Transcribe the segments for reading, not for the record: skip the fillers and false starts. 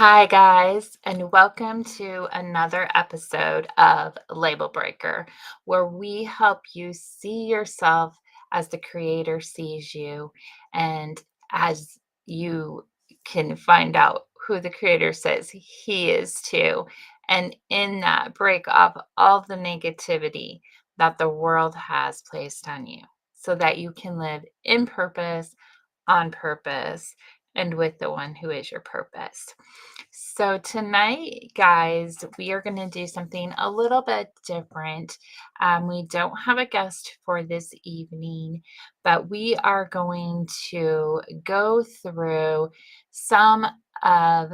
Hi, guys, and welcome to another episode of Label Breaker, where we help you see yourself as the creator sees you, and as you can find out who the creator says he is too. And in that, break up all the negativity that the world has placed on you so that you can live in purpose, on purpose, and with the one who is your purpose. So, tonight, guys, we are going to do something a little bit different. We don't have a guest for this evening, but we are going to go through some of,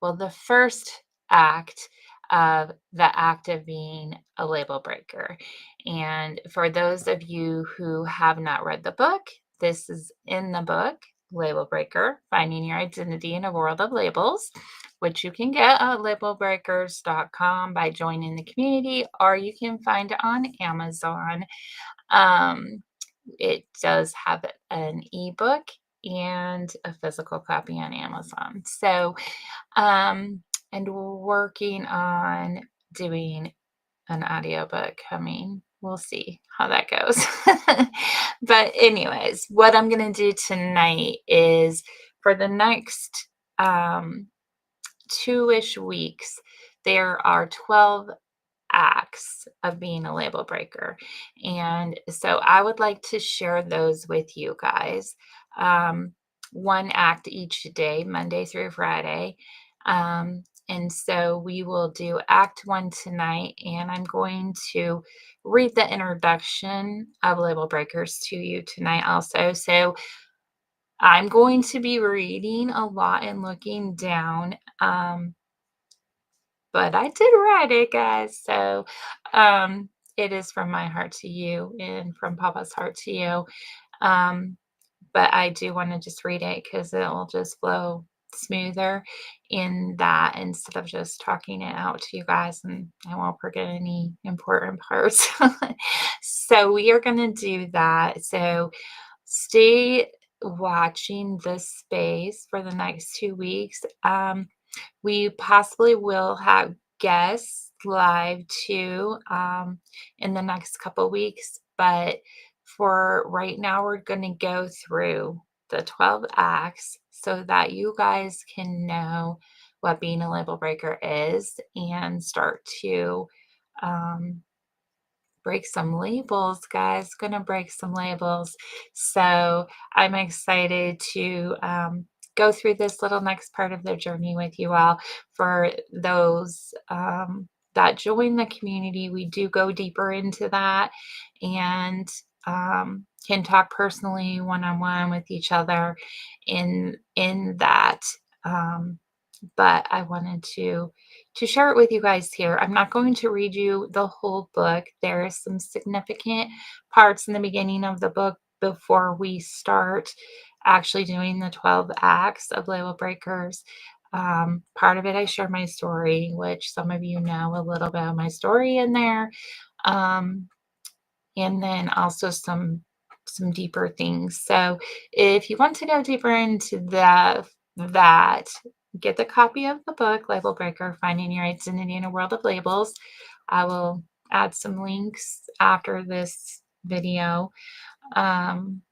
well, the first act of the act of being a label breaker. And for those of you who have not read the book, this is in the book. Label Breaker, Finding Your Identity in a World of Labels, which you can get at labelbreakers.com by joining the community, or you can find it on Amazon. Um, it does have an ebook and a physical copy on Amazon. So, and we're working on doing an audiobook coming. We'll see how that goes. But anyways, what I'm going to do tonight is for the next 2-ish weeks, there are 12 acts of being a label breaker. And so I would like to share those with you guys. Um, one act each day, Monday through Friday. And so we will do Act One tonight, and I'm going to read the introduction of Label Breakers to you tonight also. So I'm going to be reading a lot and looking down. But I did write it, guys. So it is from my heart to you and from Papa's heart to you. Um, but I do want to just read it because it'll just flow smoother in that instead of just talking it out to you guys, and I won't forget any important parts. So we are going to do that. So stay watching this space for the next 2 weeks. We possibly will have guests live too in the next couple weeks, but for right now, we're going to go through the 12 acts so that you guys can know what being a label breaker is and start to um, break some labels, guys. Gonna break some labels. So I'm excited to go through this little next part of the journey with you all. For those that join the community, we do go deeper into that and can talk personally one-on-one with each other in that. Um, but I wanted to share it with you guys here. I'm not going to read you the whole book. There are some significant parts in the beginning of the book before we start actually doing the 12 acts of Label Breakers. Part of it, I share my story, which some of you know a little bit of my story in there. Um, and then also some deeper things. So if you want to go deeper into that, get the copy of the book, Label Breaker, Finding Your Identity in a World of Labels. I will add some links after this video. Um,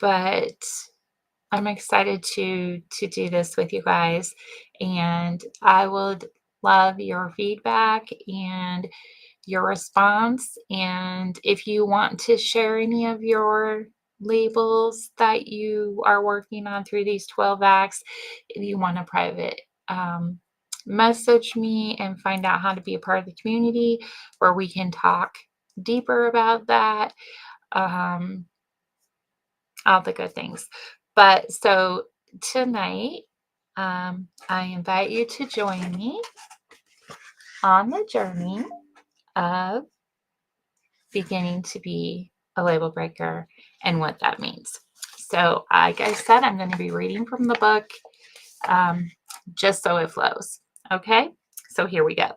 but I'm excited to do this with you guys, and I would love your feedback and your response. And if you want to share any of your labels that you are working on through these 12 acts, if you want a private message me and find out how to be a part of the community where we can talk deeper about that, um, all the good things. But so tonight, I invite you to join me on the journey of beginning to be a label breaker and what that means. So, like I said, I'm going to be reading from the book just so it flows. Okay, so here we go.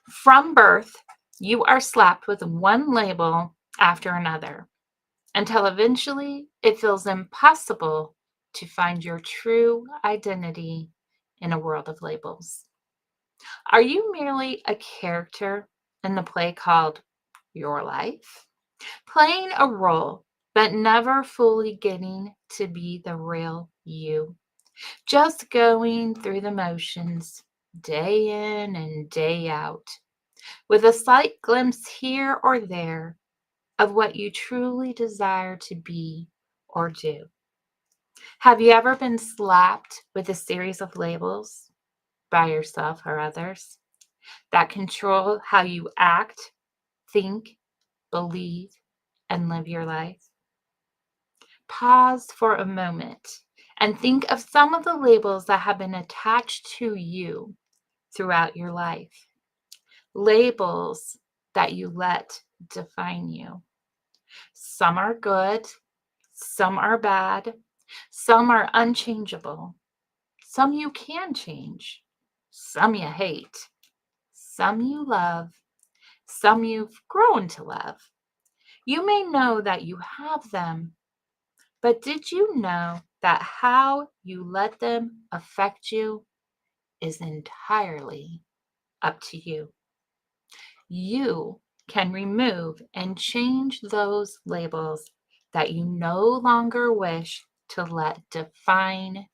From birth, you are slapped with one label after another until eventually it feels impossible to find your true identity in a world of labels? Are you merely a character in the play called your life? Playing a role, but never fully getting to be the real you. Just going through the motions, day in and day out, with a slight glimpse here or there of what you truly desire to be or do. Have you ever been slapped with a series of labels by yourself or others that control how you act, think, believe, and live your life? Pause for a moment and think of some of the labels that have been attached to you throughout your life. Labels that you let define you. Some are good, some are bad, some are unchangeable, some you can change, some you hate, some you love, some you've grown to love. You may know that you have them, but did you know that how you let them affect you is entirely up to you? You can remove and change those labels that you no longer wish to let define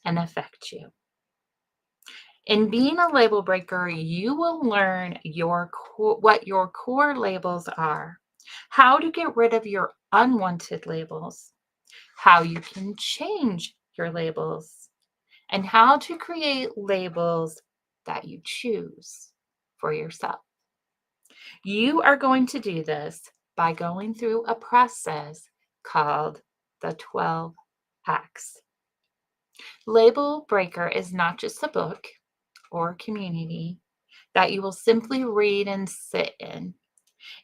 and affect you. In being a label breaker, you will learn what your core labels are, how to get rid of your unwanted labels, how you can change your labels, and how to create labels that you choose for yourself. You are going to do this by going through a process called the 12 acts. Label Breaker is not just a book or community that you will simply read and sit in.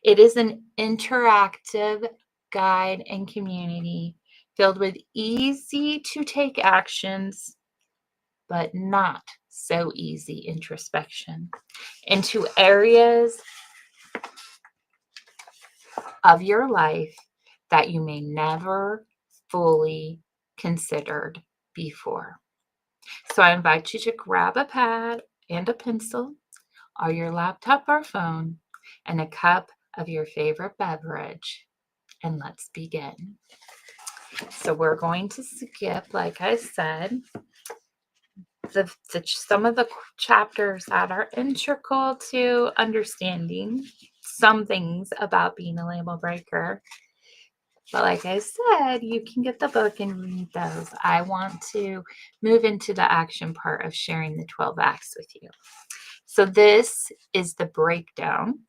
It is an interactive guide and community filled with easy to take actions, but not so easy introspection into areas of your life that you may never fully considered before. So I invite you to grab a pad and a pencil or your laptop or phone and a cup of your favorite beverage, and let's begin. So we're going to skip, like I said, some of the chapters that are integral to understanding some things about being a label breaker. But like I said, you can get the book and read those. I want to move into the action part of sharing the 12 acts with you. So this is the breakdown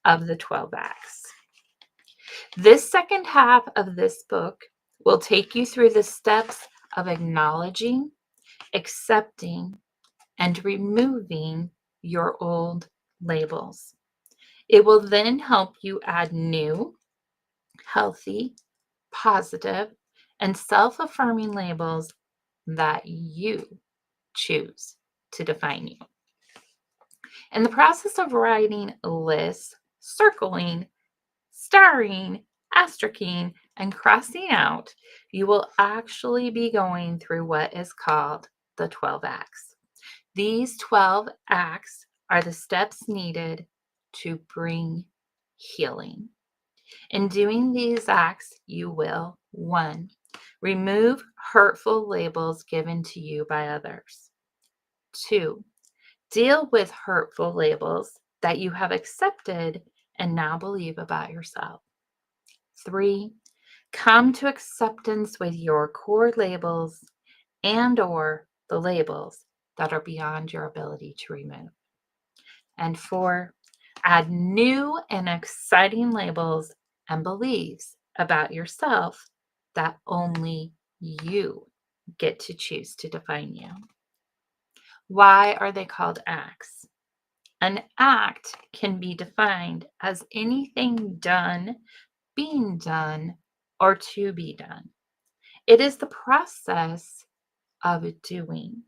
of the 12 acts. This second half of this book will take you through the steps of acknowledging, accepting, and removing your old labels. It will then help you add new, healthy, positive, and self affirming labels that you choose to define you. In the process of writing lists, circling, starring, asterisking, and crossing out, you will actually be going through what is called the 12 acts. These 12 acts are the steps needed to bring healing. In doing these acts, you will 1. Remove hurtful labels given to you by others. 2. Deal with hurtful labels that you have accepted and now believe about yourself. 3. Come to acceptance with your core labels and or the labels that are beyond your ability to remove. And 4. Add new and exciting labels and beliefs about yourself that only you get to choose to define you. Why are they called acts? An act can be defined as anything done, being done, or to be done. It is the process of doing.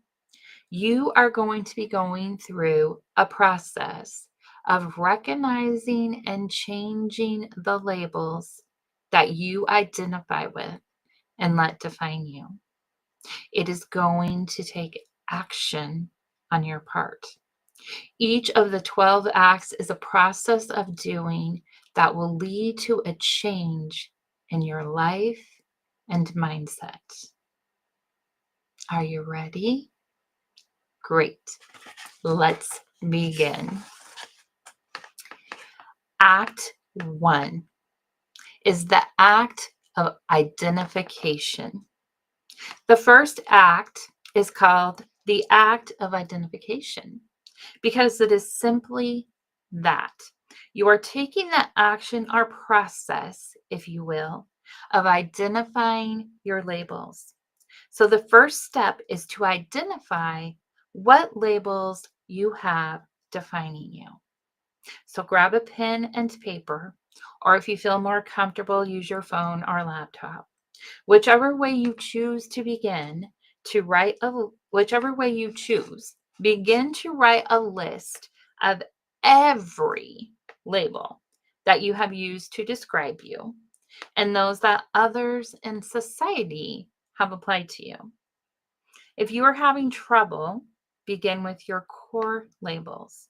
You are going to be going through a process of recognizing and changing the labels that you identify with and let define you. It is going to take action on your part. Each of the 12 acts is a process of doing that will lead to a change in your life and mindset. Are you ready? Great. Let's begin. Act 1 is the act of identification. The first act is called the act of identification because it is simply that. You are taking the action or process, if you will, of identifying your labels. So the first step is to identify what labels you have defining you. So grab a pen and paper, or if you feel more comfortable, use your phone or laptop. Whichever way you choose to begin to write whichever way you choose, begin to write a list of every label that you have used to describe you and those that others in society have applied to you. If you are having trouble, begin with your core labels.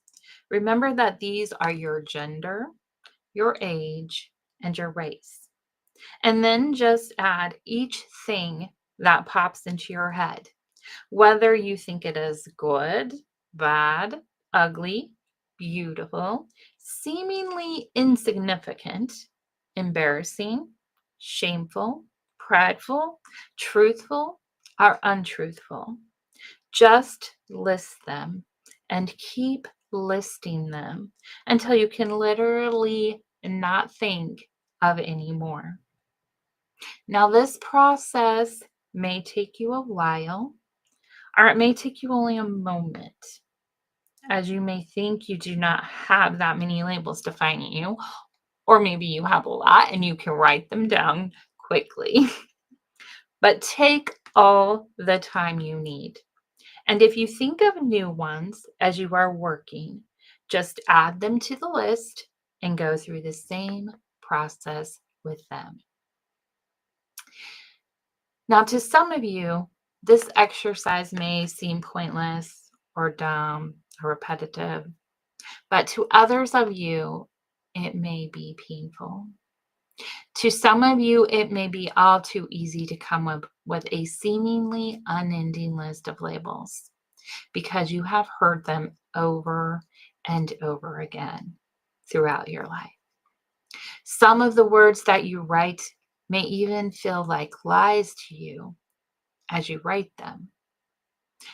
Remember that these are your gender, your age, and your race. And then just add each thing that pops into your head, whether you think it is good, bad, ugly, beautiful, seemingly insignificant, embarrassing, shameful, prideful, truthful, or untruthful. Just list them and keep listing them until you can literally not think of any more. Now, this process may take you a while, or it may take you only a moment, as you may think you do not have that many labels defining you, or maybe you have a lot and you can write them down quickly. But take all the time you need. And if you think of new ones as you are working, just add them to the list and go through the same process with them. Now, to some of you, this exercise may seem pointless or dumb or repetitive, but to others of you, it may be painful. To some of you, it may be all too easy to come up with a seemingly unending list of labels because you have heard them over and over again throughout your life. Some of the words that you write may even feel like lies to you as you write them.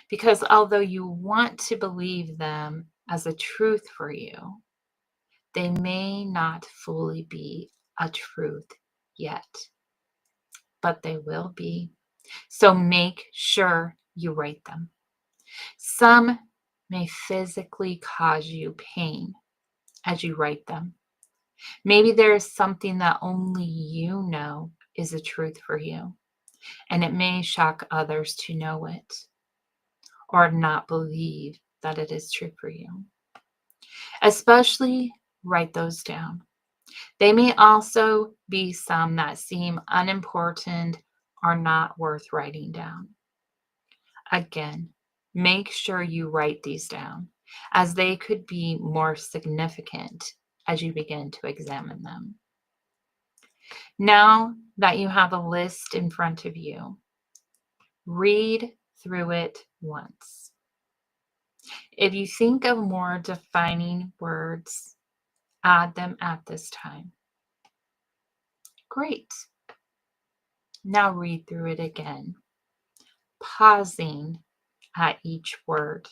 Because although you want to believe them as a truth for you, they may not fully be a truth yet, but they will be. So make sure you write them. Some may physically cause you pain as you write them. Maybe there is something that only you know is a truth for you, and it may shock others to know it or not believe that it is true for you. Especially write those down. They may also be some that seem unimportant or not worth writing down. Again, make sure you write these down, as they could be more significant as you begin to examine them. Now that you have a list in front of you, read through it once. If you think of more defining words, add them at this time. Great. Now read through it again, pausing at each word.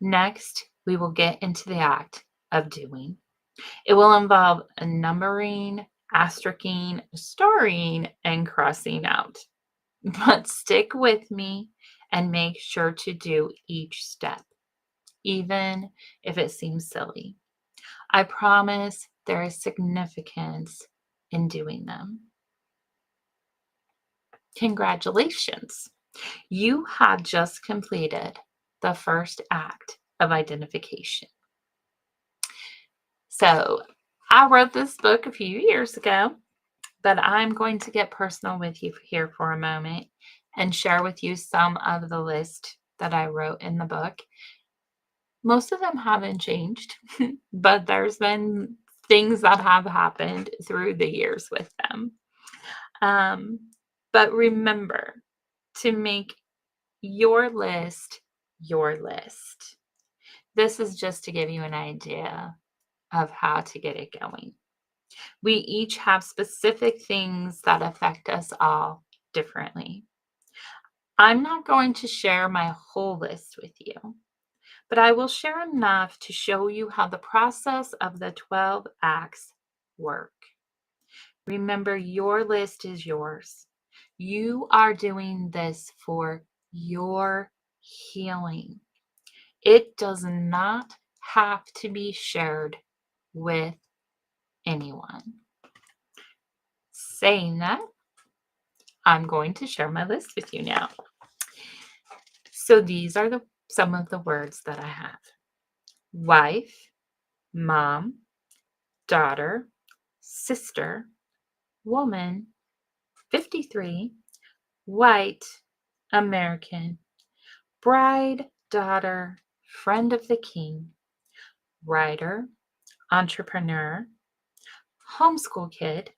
Next, we will get into the act of doing. It will involve a numbering, asterisking, starring, and crossing out. But stick with me and make sure to do each step, even if it seems silly. I promise there is significance in doing them. Congratulations! You have just completed the first act of identification. So, I wrote this book a few years ago, but I'm going to get personal with you here for a moment and share with you some of the list that I wrote in the book. Most of them haven't changed, but there's been things that have happened through the years with them. Um, but remember to make your list your list. This is just to give you an idea of how to get it going. We each have specific things that affect us all differently. I'm not going to share my whole list with you, but I will share enough to show you how the process of the 12 acts work. Remember, your list is yours. You are doing this for your healing. It does not have to be shared with anyone. Saying that, I'm going to share my list with you now. So these are some of the words that I have: wife, mom, daughter, sister, woman, 53, white, American, bride, daughter, friend of the king, writer, entrepreneur, homeschool kid,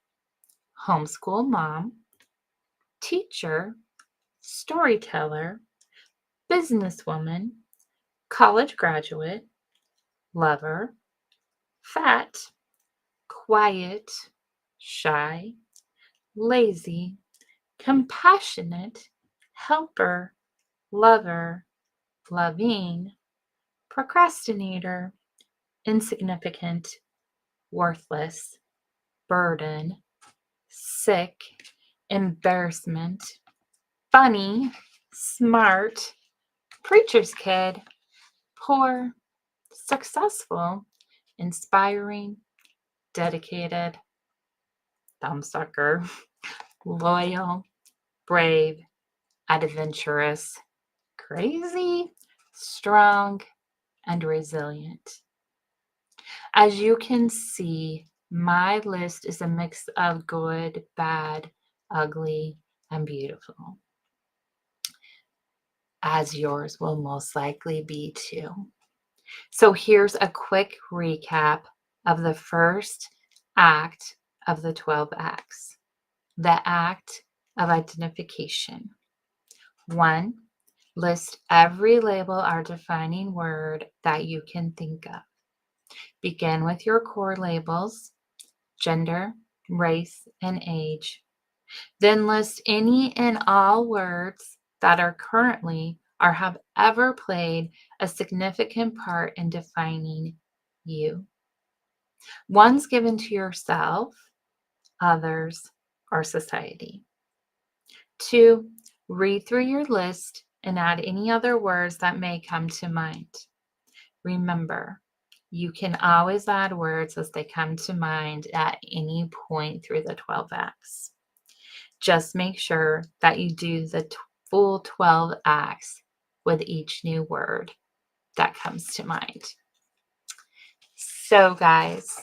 homeschool mom, teacher, storyteller, businesswoman, college graduate, lover, fat, quiet, shy, lazy, compassionate, helper, lover, loving, procrastinator, insignificant, worthless, burden, sick, embarrassment, funny, smart, preacher's kid, poor, successful, inspiring, dedicated, thumbsucker, loyal, brave, adventurous, crazy, strong, and resilient. As you can see, my list is a mix of good, bad, ugly, and beautiful, as yours will most likely be too. So here's a quick recap of the first act of the 12 acts: the act of identification. 1. List every label or defining word that you can think of. Begin with your core labels: gender, race, and age. Then list any and all words that are currently or have ever played a significant part in defining you. Ones given to yourself, others, or society. 2. Read through your list and add any other words that may come to mind. Remember, you can always add words as they come to mind at any point through the 12 acts. Just make sure that you do the full 12 acts with each new word that comes to mind. So, guys,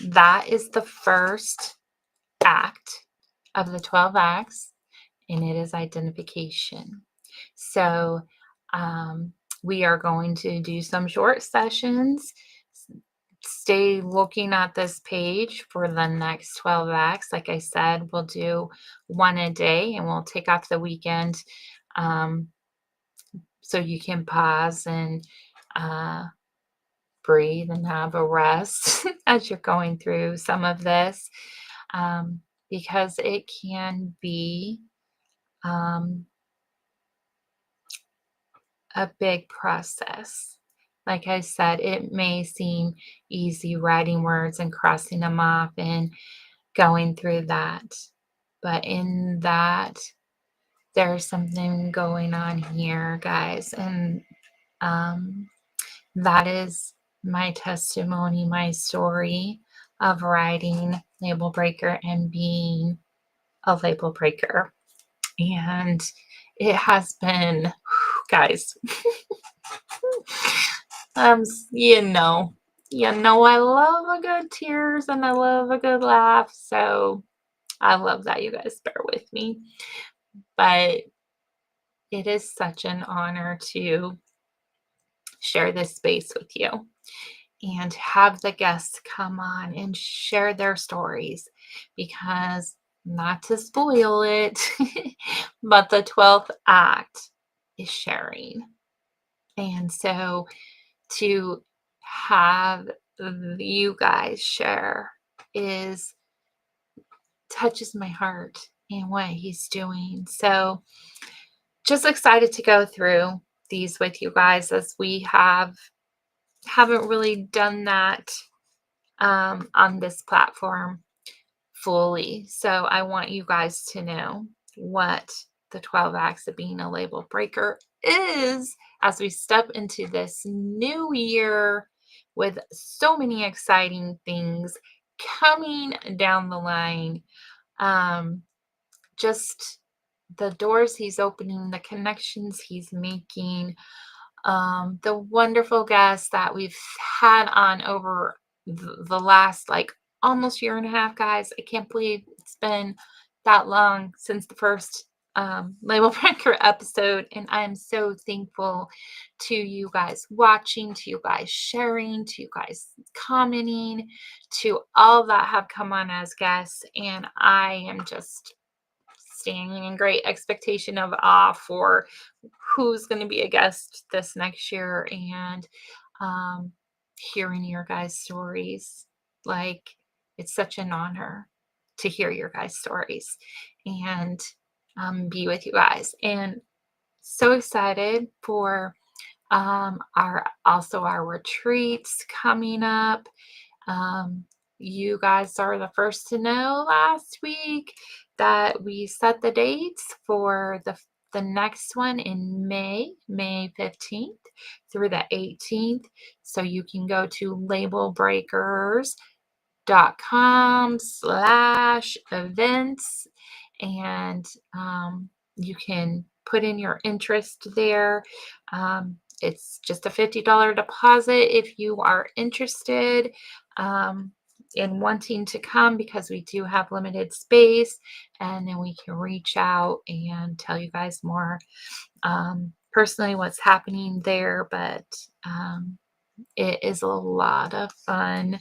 that is the first act of the 12 acts, and it is identification. So, we are going to do some short sessions. Stay looking at this page for the next 12 acts. Like I said, we'll do one a day and we'll take off the weekend, so you can pause and breathe and have a rest as you're going through some of this, because it can be a big process. Like I said, it may seem easy writing words and crossing them off and going through that. But in that, there's something going on here, guys. And that is my testimony, my story of writing Label Breaker and being a label breaker. And it has been, guys, you know, I love a good tears and I love a good laugh. So I love that you guys bear with me. But it is such an honor to share this space with you and have the guests come on and share their stories because, not to spoil it, but the 12th act is sharing. And so to have you guys share is touches my heart in what he's doing. So just excited to go through these with you guys as we haven't really done that on this platform fully. So I want you guys to know what the 12 acts of being a label breaker is as we step into this new year with so many exciting things coming down the line. Um, just the doors he's opening, the connections he's making, the wonderful guests that we've had on over the last like almost year and a half, guys. I can't believe it's been that long since the first Label Breaker episode. And I am so thankful to you guys watching, to you guys sharing, to you guys commenting, to all that have come on as guests. And I am just standing in great expectation of awe for who's going to be a guest this next year and um, hearing your guys' stories. Like, it's such an honor to hear your guys' stories and be with you guys. And so excited for our retreats coming up. Um, you guys are the first to know last week that we set the dates for the next one in May 15th through the 18th. So you can go to labelbreakers.com/events and you can put in your interest there. It's just a $50 deposit if you are interested um, in wanting to come because we do have limited space, and then we can reach out and tell you guys more personally what's happening there. But it is a lot of fun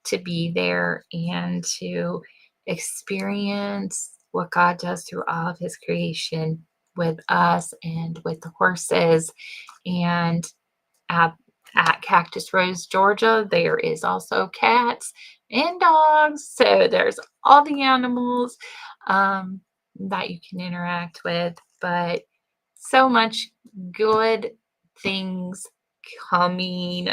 to be there and to experience what God does through all of his creation with us and with the horses. And at, at Cactus Rose, Georgia, there is also cats and dogs. So there's all the animals that you can interact with, but so much good things coming.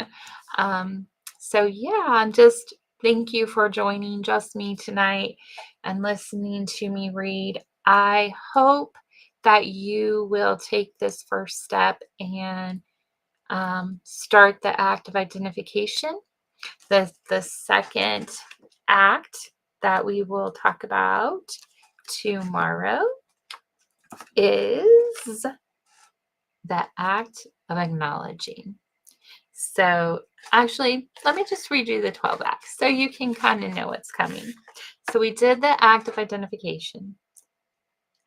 So yeah, just thank you for joining just me tonight and listening to me read. I hope that you will take this first step and start the act of identification. The second act that we will talk about tomorrow is the act of acknowledging. So actually, let me just read you the 12 acts so you can kind of know what's coming. So we did the act of identification.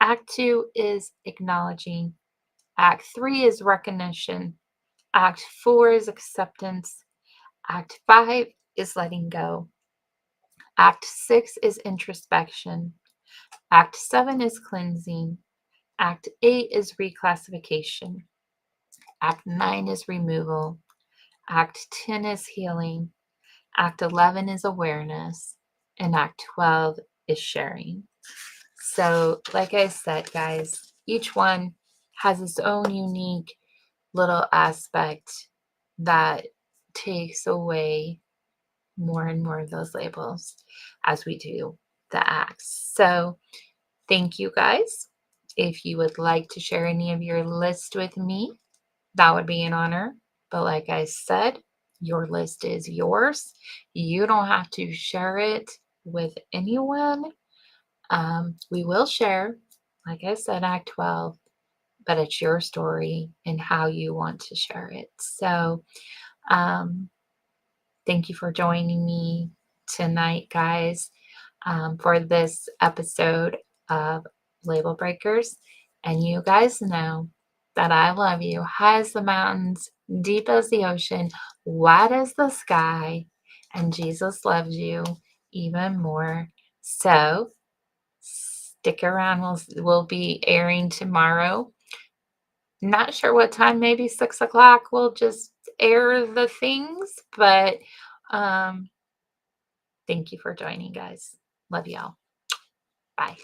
Act 2 is acknowledging. Act 3 is recognition. Act 4 is acceptance. Act 5 is letting go. Act 6 is introspection. Act 7 is cleansing. Act 8 is reclassification. Act 9 is removal. Act 10 is healing. Act 11 is awareness. And Act 12 is sharing. So, like I said, guys, each one has its own unique little aspect that takes away more and more of those labels as we do the acts. So, thank you guys. If you would like to share any of your list with me, that would be an honor. But like I said, your list is yours. You don't have to share it with anyone. We will share, like I said, Act 12, but it's your story and how you want to share it. So, thank you for joining me tonight, guys, for this episode of Label Breakers. And you guys know that I love you high as the mountains, deep as the ocean, wide as the sky, and Jesus loves you even more. So stick around. We'll be airing tomorrow. Not sure what time, maybe 6 o'clock. We'll just air the things, but um, thank you for joining, guys. Love y'all. Bye.